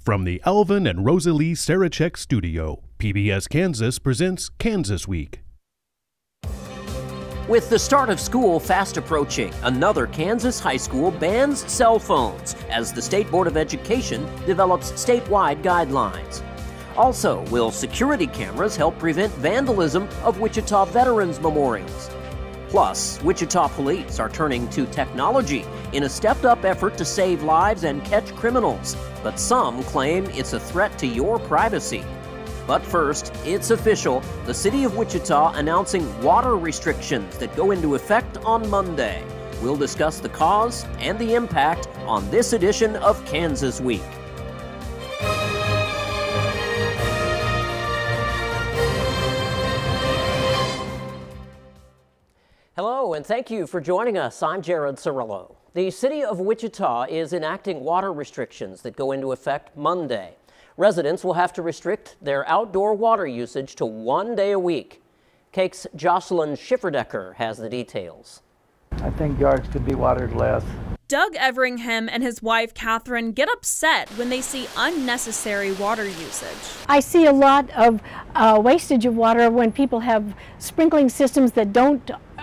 From the Alvin and Rosalie Sarachek studio, PBS Kansas presents Kansas Week. With the start of school fast approaching, another Kansas high school bans cell phones as the State Board of Education develops statewide guidelines. Also, will security cameras help prevent vandalism of Wichita veterans memorials? Plus, Wichita police are turning to technology in a stepped-up effort to save lives and catch criminals, but some claim it's a threat to your privacy. But first, it's official, the city of Wichita announcing water restrictions that go into effect on Monday. We'll discuss the cause and the impact on this edition of Kansas Week. Hello, and thank you for joining us. I'm Jared Cerullo. The city of Wichita is enacting water restrictions that go into effect Monday. Residents will have to restrict their outdoor water usage to 1 day a week. Cake's Jocelyn Schifferdecker has the details. I think yards could be watered less. Doug Everingham and his wife Catherine get upset when they see unnecessary water usage. I see a lot of wastage of water when people have sprinkling systems that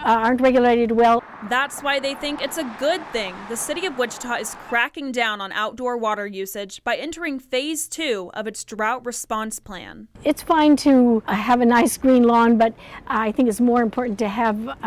aren't regulated well. That's why they think it's a good thing the city of Wichita is cracking down on outdoor water usage by entering phase 2 of its drought response plan. It's fine to have a nice green lawn, but I think it's more important to have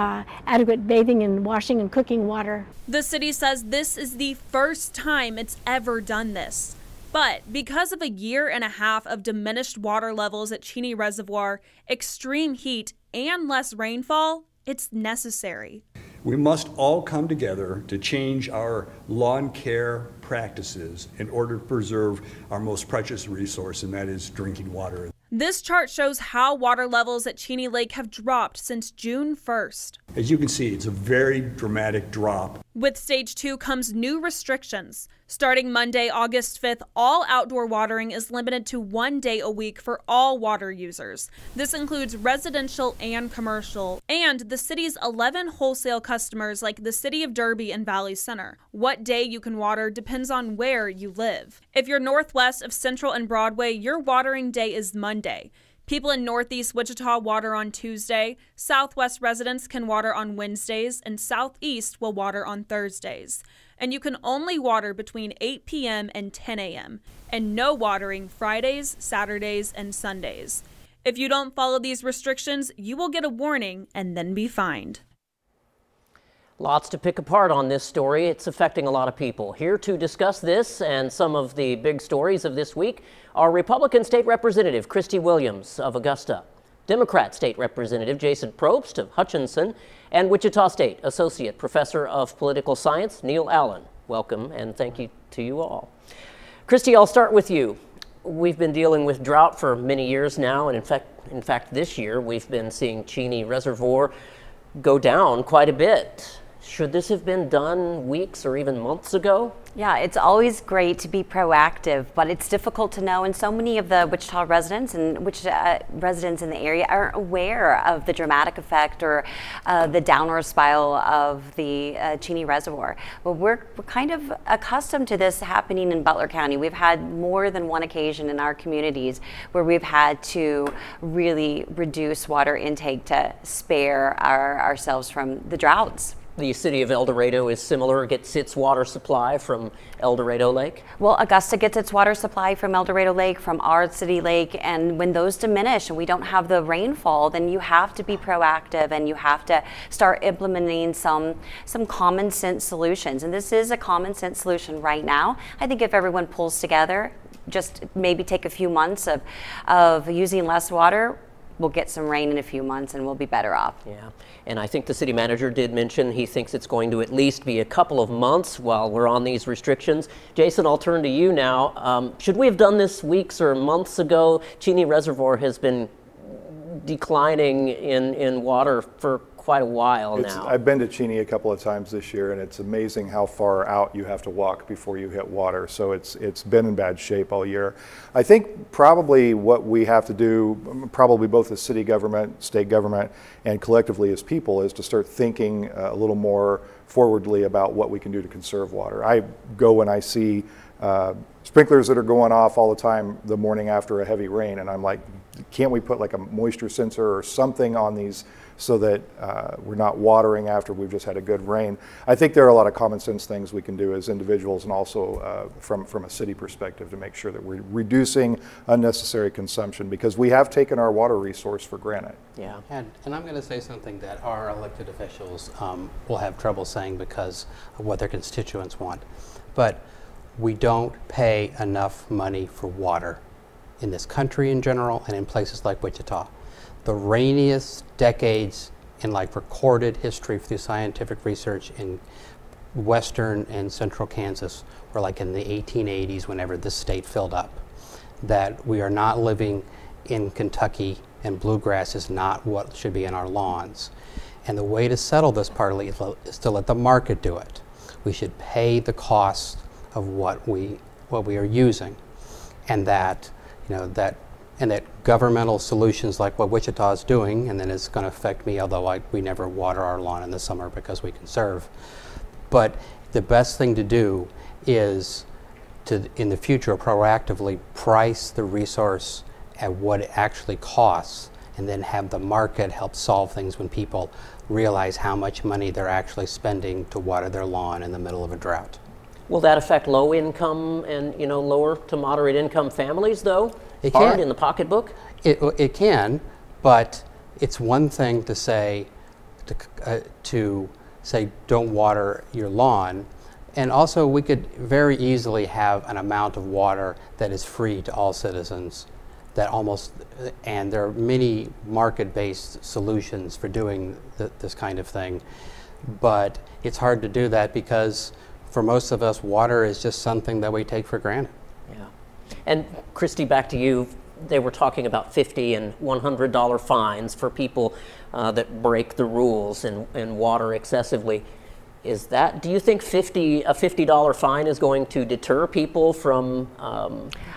adequate bathing and washing and cooking water. The city says this is the first time it's ever done this. But because of a year and a half of diminished water levels at Cheney Reservoir, extreme heat, and less rainfall, it's necessary. We must all come together to change our lawn care practices in order to preserve our most precious resource, and that is drinking water. This chart shows how water levels at Cheney Lake have dropped since June 1st. As you can see, it's a very dramatic drop. With stage 2 comes new restrictions. Starting Monday, August 5th, all outdoor watering is limited to 1 day a week for all water users. This includes residential and commercial, and the city's 11 wholesale customers like the City of Derby and Valley Center. What day you can water depends on where you live. If you're northwest of Central and Broadway, your watering day is Monday. People in Northeast Wichita water on Tuesday, Southwest residents can water on Wednesdays, and Southeast will water on Thursdays. And you can only water between 8 p.m. and 10 a.m., and no watering Fridays, Saturdays, and Sundays. If you don't follow these restrictions, you will get a warning and then be fined. Lots to pick apart on this story. It's affecting a lot of people. Here to discuss this and some of the big stories of this week are Republican State Representative Christy Williams of Augusta, Democrat State Representative Jason Probst of Hutchinson, and Wichita State Associate Professor of Political Science Neil Allen. Welcome and thank you to you all. Christy, I'll start with you. We've been dealing with drought for many years now, and in fact this year we've been seeing Cheney Reservoir go down quite a bit. Should this have been done weeks or even months ago? Yeah, it's always great to be proactive, but it's difficult to know, and so many of the Wichita residents and residents in the area aren't aware of the dramatic effect or the downward spiral of the Cheney Reservoir. But we're kind of accustomed to this happening in Butler County. We've had more than one occasion in our communities where we've had to really reduce water intake to spare ourselves from the droughts. The city of El Dorado is similar, gets its water supply from El Dorado Lake? Well, Augusta gets its water supply from El Dorado Lake, from our city lake, and when those diminish and we don't have the rainfall, then you have to be proactive and you have to start implementing some common sense solutions. And this is a common sense solution right now. I think if everyone pulls together, just maybe take a few months of using less water, we'll get some rain in a few months and we'll be better off. Yeah, and I think the city manager did mention he thinks it's going to at least be a couple of months while we're on these restrictions. Jason, I'll turn to you now. Should we have done this weeks or months ago? Cheney Reservoir has been declining in water for quite a while now. I've been to Cheney a couple of times this year, and it's amazing how far out you have to walk before you hit water. So it's been in bad shape all year. I think probably what we have to do, probably both as city government, state government, and collectively as people, is to start thinking a little more forwardly about what we can do to conserve water. I go and I see sprinklers that are going off all the time the morning after a heavy rain, and I'm like, can't we put like a moisture sensor or something on these so that we're not watering after we've just had a good rain? I think there are a lot of common sense things we can do as individuals and also from a city perspective to make sure that we're reducing unnecessary consumption, because we have taken our water resource for granted. Yeah. And I'm going to say something that our elected officials will have trouble saying because of what their constituents want. But we don't pay enough money for water in this country in general and in places like Wichita. The rainiest decades in like recorded history through scientific research in western and central Kansas were like in the 1880s, whenever this state filled up. That we are not living in Kentucky, and bluegrass is not what should be in our lawns. And the way to settle this partly is to let the market do it. We should pay the cost of what we are using, and that governmental solutions like what Wichita is doing, and then it's going to affect me, although we never water our lawn in the summer because we conserve. But the best thing to do is to, in the future, proactively price the resource at what it actually costs, and then have the market help solve things when people realize how much money they're actually spending to water their lawn in the middle of a drought. Will that affect low income and lower to moderate income families, though? It Hard can. in the pocketbook? It can, but it's one thing to say don't water your lawn, and also we could very easily have an amount of water that is free to all citizens. And there are many market-based solutions for doing this kind of thing, but it's hard to do that because for most of us, water is just something that we take for granted. Yeah. And Christy, back to you. They were talking about $50 and $100 fines for people that break the rules and water excessively. Do you think a $50 fine is going to deter people from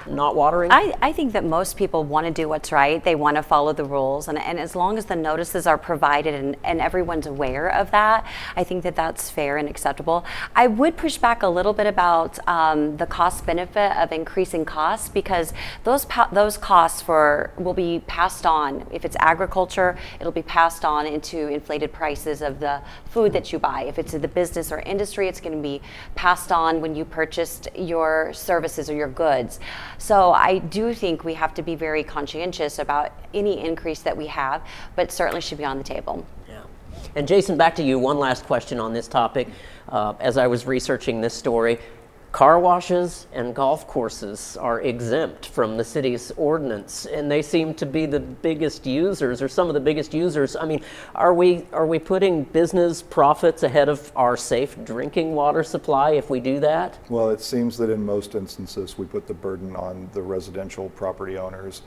not watering? I think that most people want to do what's right. They want to follow the rules. And as long as the notices are provided and everyone's aware of that, I think that that's fair and acceptable. I would push back a little bit about the cost benefit of increasing costs, because those costs will be passed on. If it's agriculture, it'll be passed on into inflated prices of the food that you buy. If it's the business or industry, it's going to be passed on when you purchased your services or your goods. So I do think we have to be very conscientious about any increase that we have, but certainly should be on the table. Yeah. And Jason, back to you. One last question on this topic. As I was researching this story, car washes and golf courses are exempt from the city's ordinance, and they seem to be the biggest users, or some of the biggest users. I mean, are we putting business profits ahead of our safe drinking water supply if we do that? Well, it seems that in most instances we put the burden on the residential property owners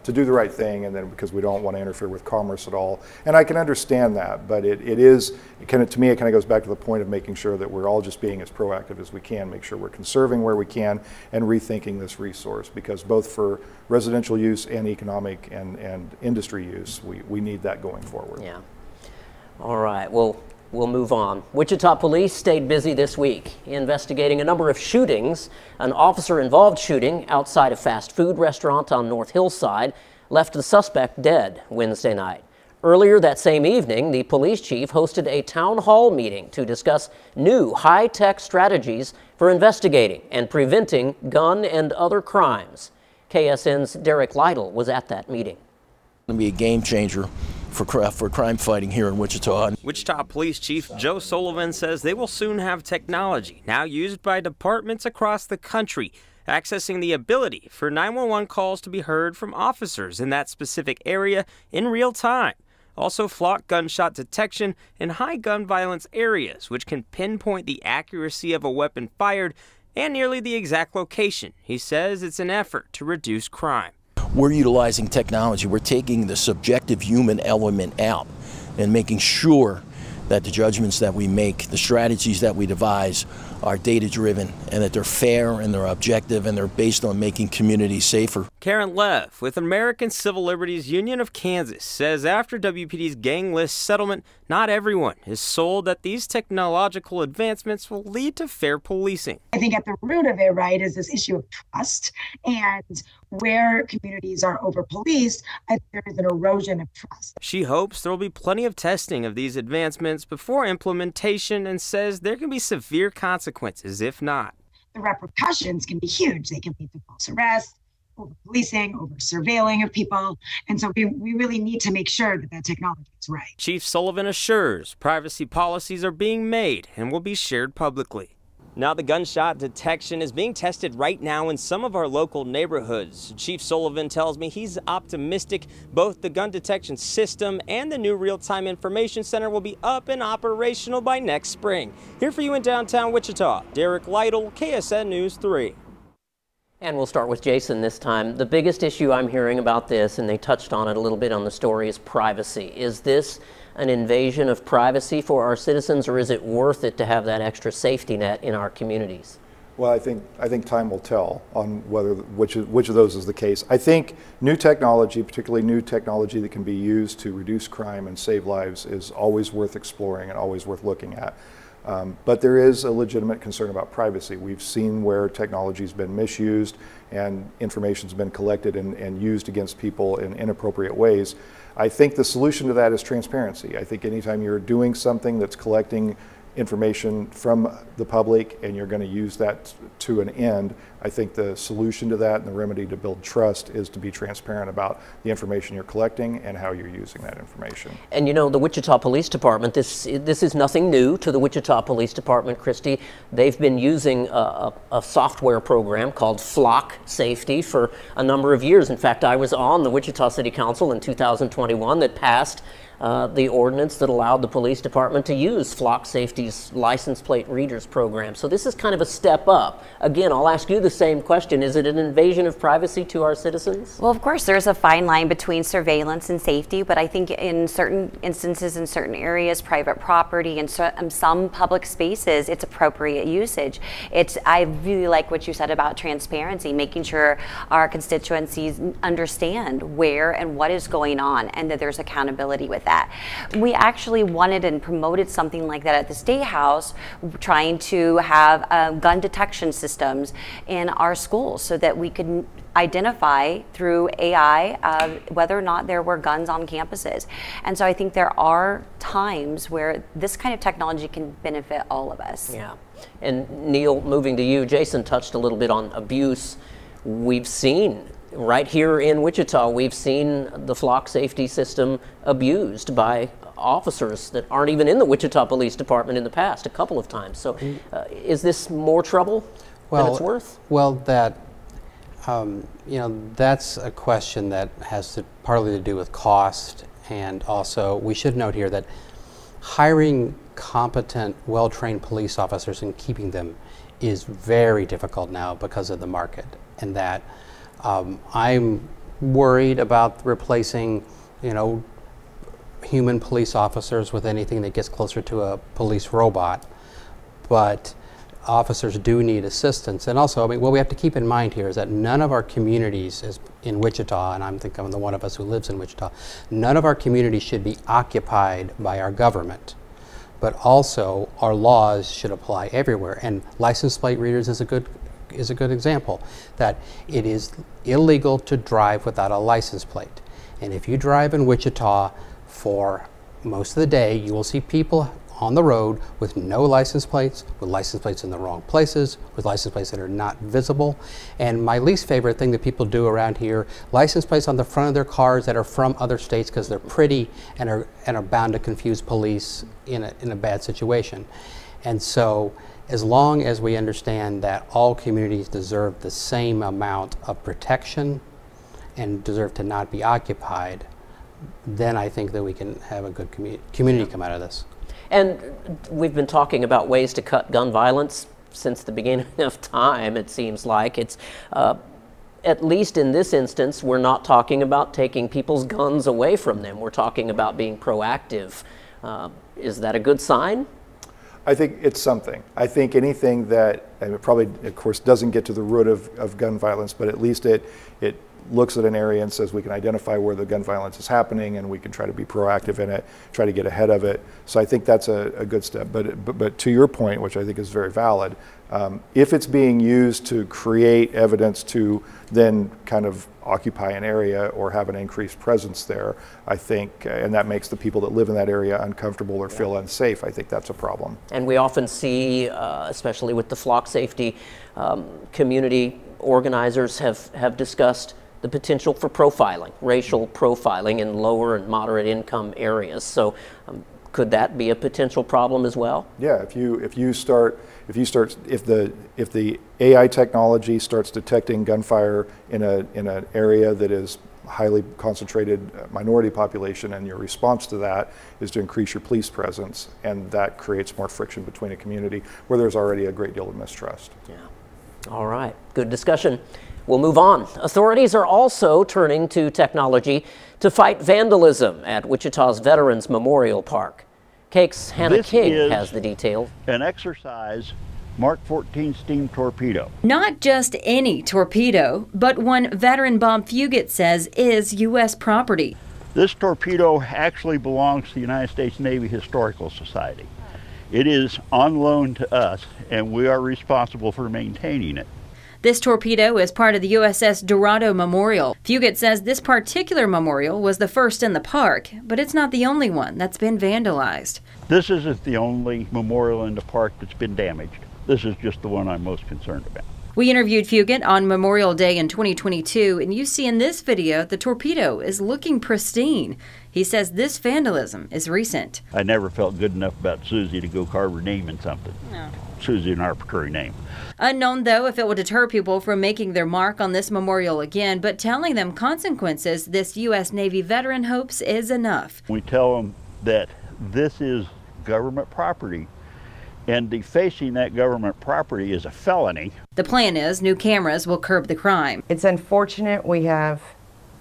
to do the right thing, and then because we don't want to interfere with commerce at all. And I can understand that, but to me it kind of goes back to the point of making sure that we're all just being as proactive as we can, make sure we're conserving where we can and rethinking this resource, because both for residential use and economic and industry use, we need that going forward. Yeah. All right. Well, we'll move on. Wichita police stayed busy this week investigating a number of shootings. An officer-involved shooting outside a fast food restaurant on North Hillside left the suspect dead Wednesday night. Earlier that same evening, the police chief hosted a town hall meeting to discuss new high-tech strategies for investigating and preventing gun and other crimes. KSN's Derek Lytle was at that meeting. It's going to be a game changer for crime fighting here in Wichita. Wichita Police Chief Joe Sullivan says they will soon have technology now used by departments across the country, accessing the ability for 911 calls to be heard from officers in that specific area in real time. Also flock gunshot detection in high gun violence areas, which can pinpoint the accuracy of a weapon fired and nearly the exact location. He says it's an effort to reduce crime. We're utilizing technology. We're taking the subjective human element out and making sure that the judgments that we make, the strategies that we devise, are data-driven and that they're fair and they're objective and they're based on making communities safer. Karen Lev with American Civil Liberties Union of Kansas says after WPD's gang list settlement, not everyone is sold that these technological advancements will lead to fair policing. I think at the root of it, right, is this issue of trust, and where communities are over-policed, I think there is an erosion of trust. She hopes there will be plenty of testing of these advancements before implementation and says there can be severe consequences if not. The repercussions can be huge. They can lead to false arrest, over-policing, over-surveilling of people. And so we really need to make sure that that technology is right. Chief Sullivan assures privacy policies are being made and will be shared publicly. Now the gunshot detection is being tested right now in some of our local neighborhoods. Chief Sullivan tells me he's optimistic both the gun detection system and the new real-time information center will be up and operational by next spring. Here for you in downtown Wichita, Derek Lytle, KSN News 3. And we'll start with Jason this time. The biggest issue I'm hearing about this, and they touched on it a little bit on the story, is privacy. Is this an invasion of privacy for our citizens, or is it worth it to have that extra safety net in our communities? Well, I think time will tell on which of those is the case. I think new technology, particularly new technology that can be used to reduce crime and save lives, is always worth exploring and always worth looking at. But there is a legitimate concern about privacy. We've seen where technology's been misused and information's been collected and used against people in inappropriate ways. I think the solution to that is transparency. I think anytime you're doing something that's collecting information from the public and you're going to use that to an end, I think the solution to that and the remedy to build trust is to be transparent about the information you're collecting and how you're using that information. And you know, the Wichita Police Department, this is nothing new to the Wichita Police Department, Christy. They've been using a software program called Flock Safety for a number of years. In fact, I was on the Wichita City Council in 2021 that passed the ordinance that allowed the police department to use Flock Safety's license plate readers program. So this is kind of a step up. Again, I'll ask you the same question. Is it an invasion of privacy to our citizens? Well, of course, there's a fine line between surveillance and safety, but I think in certain instances, in certain areas, private property, and some public spaces, it's appropriate usage. I really like what you said about transparency, making sure our constituencies understand where and what is going on, and that there's accountability with that. We actually wanted and promoted something like that at the State House, trying to have gun detection systems in our schools so that we could identify through AI whether or not there were guns on campuses. And so I think there are times where this kind of technology can benefit all of us. Yeah. And Neil, moving to you, Jason touched a little bit on abuse. We've seen right here in Wichita, we've seen the Flock Safety system abused by officers that aren't even in the Wichita Police Department in the past a couple of times. So is this more trouble than it's worth? Well, that's a question that has partly to do with cost, and also we should note here that hiring competent, well-trained police officers and keeping them is very difficult now because of the market, and that I'm worried about replacing, human police officers with anything that gets closer to a police robot, but officers do need assistance. And also, what we have to keep in mind here is that none of our communities in Wichita, and I'm the one of us who lives in Wichita, none of our communities should be occupied by our government. But also, our laws should apply everywhere. And license plate readers is a good example, that it is illegal to drive without a license plate. And if you drive in Wichita for most of the day, you will see people on the road with no license plates, with license plates in the wrong places, with license plates that are not visible. And my least favorite thing that people do around here, license plates on the front of their cars that are from other states because they're pretty and are bound to confuse police in a bad situation. And so, as long as we understand that all communities deserve the same amount of protection and deserve to not be occupied, then I think that we can have a good community come out of this. And we've been talking about ways to cut gun violence since the beginning of time, it seems like. It's, at least in this instance, we're not talking about taking people's guns away from them. We're talking about being proactive. Is that a good sign? I think it's something. I think anything that, and it probably, of course, doesn't get to the root of gun violence, but at least it looks at an area and says we can identify where the gun violence is happening and we can try to be proactive in it, try to get ahead of it. So I think that's a good step. But to your point, which I think is very valid, if it's being used to create evidence to then kind of occupy an area or have an increased presence there, I think, and that makes the people that live in that area uncomfortable or feel unsafe, I think that's a problem. And we often see, especially with the flock safety, community organizers have discussed the potential for profiling, racial profiling in lower and moderate income areas. So could that be a potential problem as well? Yeah, if the AI technology starts detecting gunfire in an area that is highly concentrated minority population, and your response to that is to increase your police presence, and that creates more friction between a community where there's already a great deal of mistrust. Yeah. All right, good discussion. We'll move on. Authorities are also turning to technology to fight vandalism at Wichita's Veterans Memorial Park. Cake's Hannah King has the details. An exercise Mark 14 steam torpedo. Not just any torpedo, but one veteran Bob Fugit says is U.S. property. This torpedo actually belongs to the United States Navy Historical Society. It is on loan to us, and we are responsible for maintaining it. This torpedo is part of the USS Dorado Memorial. Fugit says this particular memorial was the first in the park, but it's not the only one that's been vandalized. This isn't the only memorial in the park that's been damaged. This is just the one I'm most concerned about. We interviewed Fugit on Memorial Day in 2022, and you see in this video the torpedo is looking pristine. He says this vandalism is recent. I never felt good enough about Susie to go carve her name in something. No. Susie, an arbitrary name. Unknown, though, if it will deter people from making their mark on this memorial again, but telling them consequences this U.S. Navy veteran hopes is enough. We tell them that this is government property, and defacing that government property is a felony. The plan is new cameras will curb the crime. It's unfortunate we have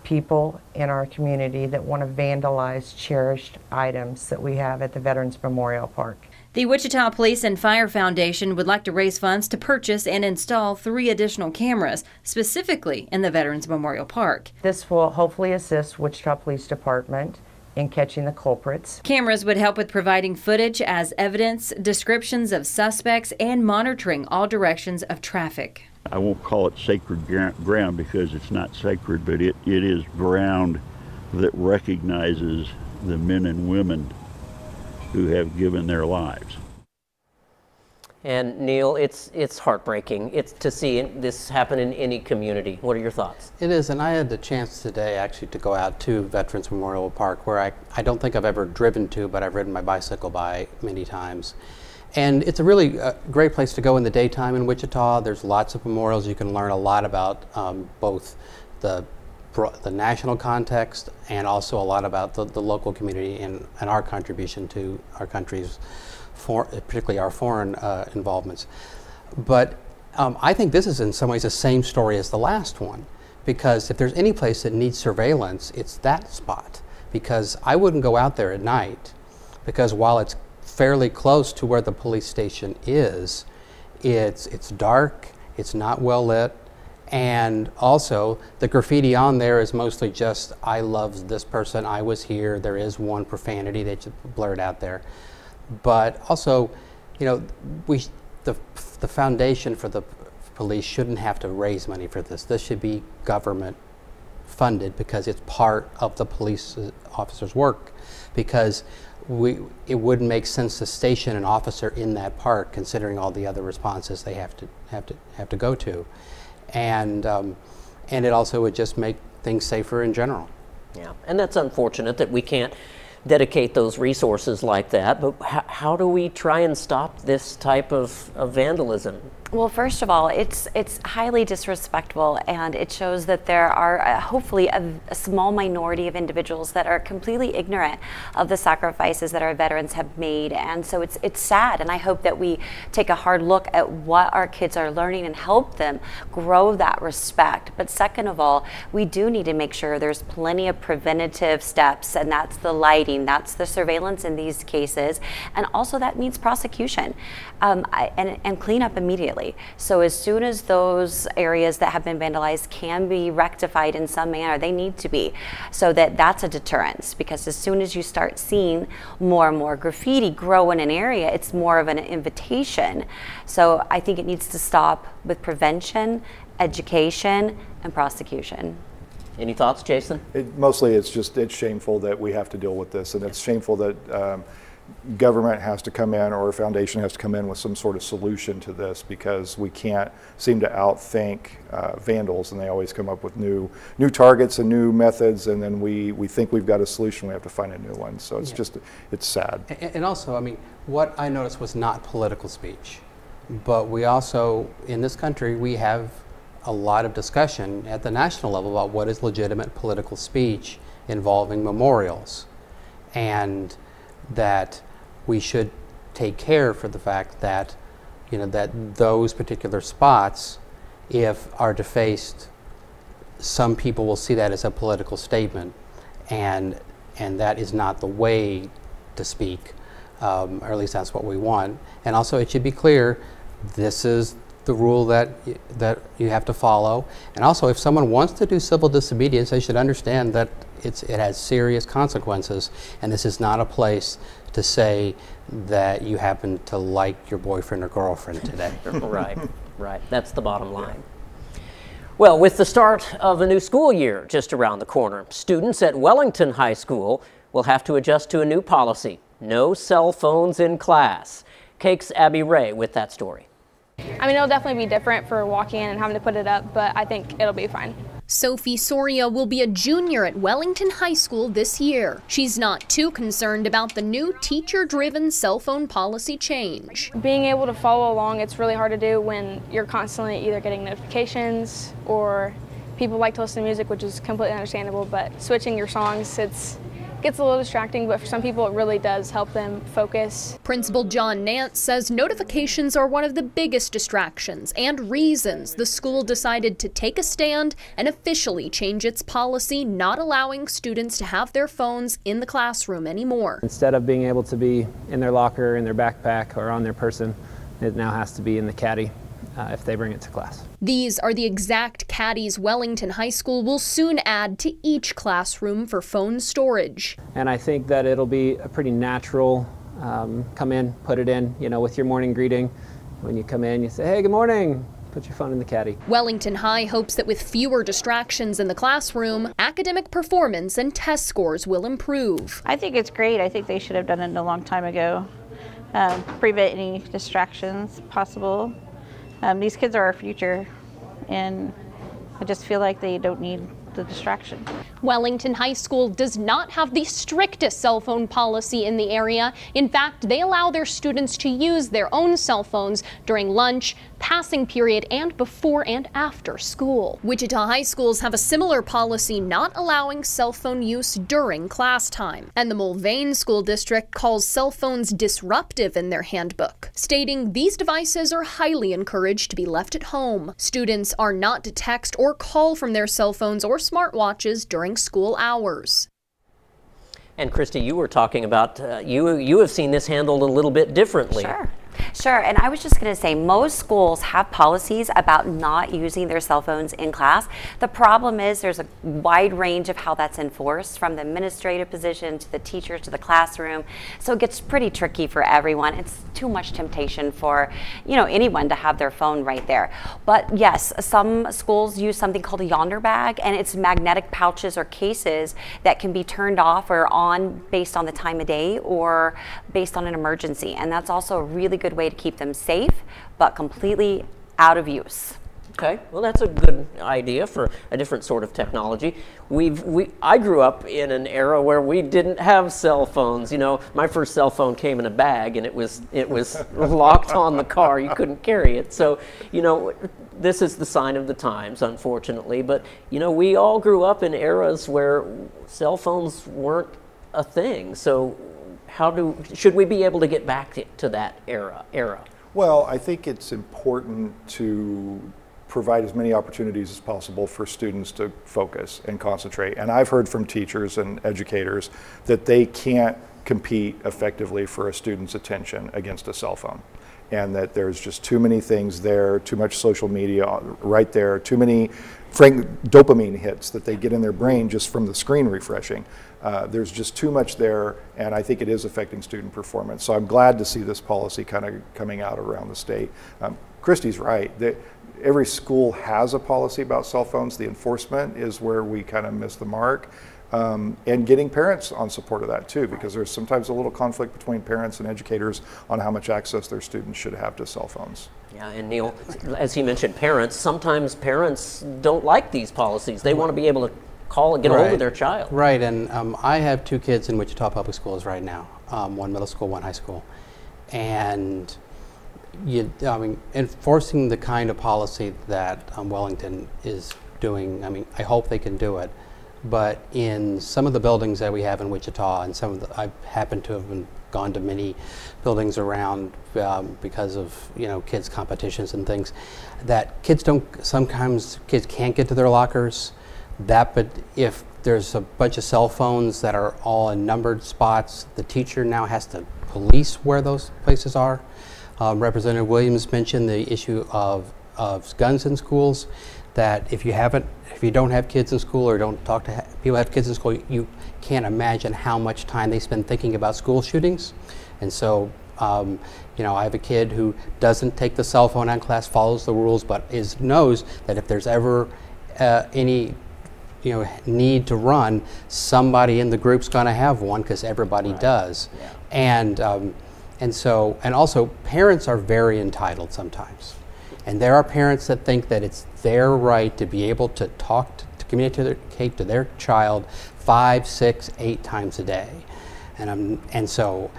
people in our community that want to vandalize cherished items that we have at the Veterans Memorial Park. The Wichita Police and Fire Foundation would like to raise funds to purchase and install 3 additional cameras, specifically in the Veterans Memorial Park. This will hopefully assist Wichita Police Department in catching the culprits. Cameras would help with providing footage as evidence, descriptions of suspects, and monitoring all directions of traffic. I won't call it sacred ground because it's not sacred, but it is ground that recognizes the men and women who have given their lives. And Neil, it's heartbreaking. It's to see this happen in any community. What are your thoughts? It is, and I had the chance today actually to go out to Veterans Memorial Park, where I don't think I've ever driven to, but I've ridden my bicycle by many times. And it's a really great place to go in the daytime in Wichita. There's lots of memorials. You can learn a lot about both the national context and also a lot about the local community and our contribution to our country's, particularly our foreign involvements. But I think this is in some ways the same story as the last one, because if there's any place that needs surveillance, it's that spot. Because I wouldn't go out there at night, because while it's fairly close to where the police station is, it's dark, it's not well lit, and also the graffiti on there is mostly just, I love this person, I was here. There is one profanity that's blurred out there. But also, you know, the foundation for the police shouldn't have to raise money for this. This should be government funded because it's part of the police officer's work. Because it wouldn't make sense to station an officer in that park, considering all the other responses they have to go to, and it also would just make things safer in general. Yeah, and that's unfortunate that we can't dedicate those resources like that. But how do we try and stop this type of vandalism? Well, first of all, it's highly disrespectful, and it shows that there are hopefully a small minority of individuals that are completely ignorant of the sacrifices that our veterans have made. And so it's sad, and I hope that we take a hard look at what our kids are learning and help them grow that respect. But second of all, we do need to make sure there's plenty of preventative steps, and that's the light targeting, that's the surveillance in these cases, and also that means prosecution and cleanup immediately. So as soon as those areas that have been vandalized can be rectified in some manner, they need to be, so that's a deterrence, because as soon as you start seeing more and more graffiti grow in an area, it's more of an invitation. So I think it needs to stop with prevention, education, and prosecution. Any thoughts, Jason? Mostly it's shameful that we have to deal with this, and it's shameful that government has to come in, or a foundation has to come in with some sort of solution to this, because we can't seem to outthink vandals, and they always come up with new targets and new methods, and then we think we've got a solution, we have to find a new one. So it's it's sad. And also, I mean, what I noticed was not political speech, but we also, in this country, we have a lot of discussion at the national level about what is legitimate political speech involving memorials, and that we should take care for the fact that, that those particular spots, if are defaced, some people will see that as a political statement, and that is not the way to speak, or at least that's what we want. And also, it should be clear, this is the rule that you have to follow. And also, if someone wants to do civil disobedience, they should understand that it has serious consequences, and this is not a place to say that you happen to like your boyfriend or girlfriend today. Right. That's the bottom line. Well, with the start of a new school year just around the corner, students at Wellington High School will have to adjust to a new policy: no cell phones in class. Cake's Abby Ray with that story. I mean, it'll definitely be different for walking in and having to put it up, but I think it'll be fine. Sophie Soria will be a junior at Wellington High School this year. She's not too concerned about the new teacher-driven cell phone policy change. Being able to follow along, it's really hard to do when you're constantly either getting notifications or people like to listen to music, which is completely understandable, but switching your songs, gets a little distracting, but for some people it really does help them focus. Principal John Nance says notifications are one of the biggest distractions and reasons the school decided to take a stand and officially change its policy, not allowing students to have their phones in the classroom anymore. Instead of being able to be in their locker, in their backpack, or on their person, it now has to be in the caddy if they bring it to class. These are the exact caddies Wellington High School will soon add to each classroom for phone storage. And I think that it'll be a pretty natural, come in, put it in, with your morning greeting. When you come in, you say, hey, good morning. Put your phone in the caddy. Wellington High hopes that with fewer distractions in the classroom, academic performance and test scores will improve. I think it's great. I think they should have done it a long time ago. Prevent any distractions possible. These kids are our future, and I just feel like they don't need the distraction. Wellington High School does not have the strictest cell phone policy in the area. In fact, they allow their students to use their own cell phones during lunch, passing period, and before and after school. Wichita High Schools have a similar policy not allowing cell phone use during class time. And the Mulvane School District calls cell phones disruptive in their handbook, stating these devices are highly encouraged to be left at home. Students are not to text or call from their cell phones or smartwatches during school hours. And Christy, you were talking about, you have seen this handled a little bit differently. Sure, and I was just going to say, most schools have policies about not using their cell phones in class. The problem is there's a wide range of how that's enforced, from the administrative position to the teachers to the classroom. So it gets pretty tricky for everyone. It's too much temptation for anyone to have their phone right there. But yes, some schools use something called a yonder bag, and it's magnetic pouches or cases that can be turned off or on based on the time of day or based on an emergency. And that's also a really good way to keep them safe, but completely out of use. Okay, well, that's a good idea for a different sort of technology. I grew up in an era where we didn't have cell phones. My first cell phone came in a bag, and it was locked on the car. You couldn't carry it. So, this is the sign of the times, unfortunately. But, we all grew up in eras where cell phones weren't a thing. So should we be able to get back to that era? Well, I think it's important to provide as many opportunities as possible for students to focus and concentrate. And I've heard from teachers and educators that they can't compete effectively for a student's attention against a cell phone, and that there's just too many things there, too much social media right there, too many dopamine hits that they get in their brain just from the screen refreshing. There's just too much there, and I think it is affecting student performance. So I'm glad to see this policy kind of coming out around the state. Christy's right. Every school has a policy about cell phones. The enforcement is where we kind of miss the mark. And getting parents on support of that too, because there's sometimes a little conflict between parents and educators on how much access their students should have to cell phones. Yeah, and Neil, as he mentioned, sometimes parents don't like these policies. They want to be able to call and get hold of their child. Right, and I have 2 kids in Wichita Public Schools right now, 1 middle school, 1 high school. And enforcing the kind of policy that Wellington is doing, I hope they can do it. But in some of the buildings that we have in Wichita, and I've happened to have gone to many buildings around because of kids competitions and things, that sometimes kids can't get to their lockers. But if there's a bunch of cell phones that are all in numbered spots, the teacher now has to police where those places are. Representative Williams mentioned the issue of guns in schools, that if you don't have kids in school or don't talk to people who have kids in school, you can't imagine how much time they spend thinking about school shootings. And so, I have a kid who doesn't take the cell phone out in class, follows the rules, but knows that if there's ever any need to run, somebody in the group's going to have one, because everybody does. Yeah. And also parents are very entitled sometimes. And there are parents that think that it's their right to be able to communicate to their child 5, 6, 8 times a day. And so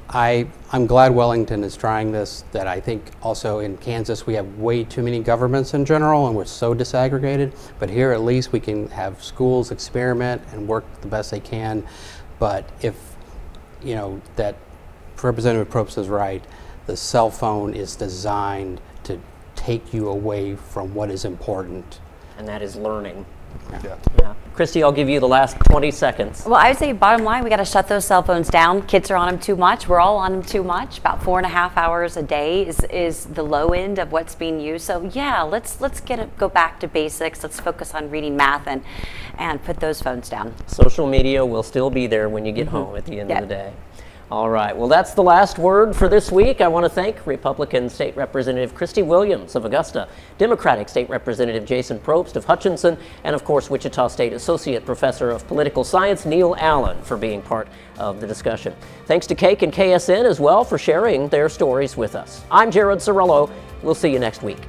I'm glad Wellington is trying this. That I think also in Kansas we have way too many governments in general, and we're so disaggregated. But here at least we can have schools experiment and work the best they can. But if that Representative Probst is right, the cell phone is designed to take you away from what is important. And that is learning. Yeah. Christy, I'll give you the last 20 seconds. Well, I would say bottom line, we got to shut those cell phones down. Kids are on them too much. We're all on them too much. About 4.5 hours a day is the low end of what's being used. So yeah, let's go back to basics. Let's focus on reading, math, and put those phones down. Social media will still be there when you get home at the end of the day. All right, well, that's the last word for this week. I want to thank Republican State Representative Christy Williams of Augusta, Democratic State Representative Jason Probst of Hutchinson, and of course, Wichita State Associate Professor of Political Science Neil Allen for being part of the discussion. Thanks to Cake and KSN as well for sharing their stories with us. I'm Jared Cerullo. We'll see you next week.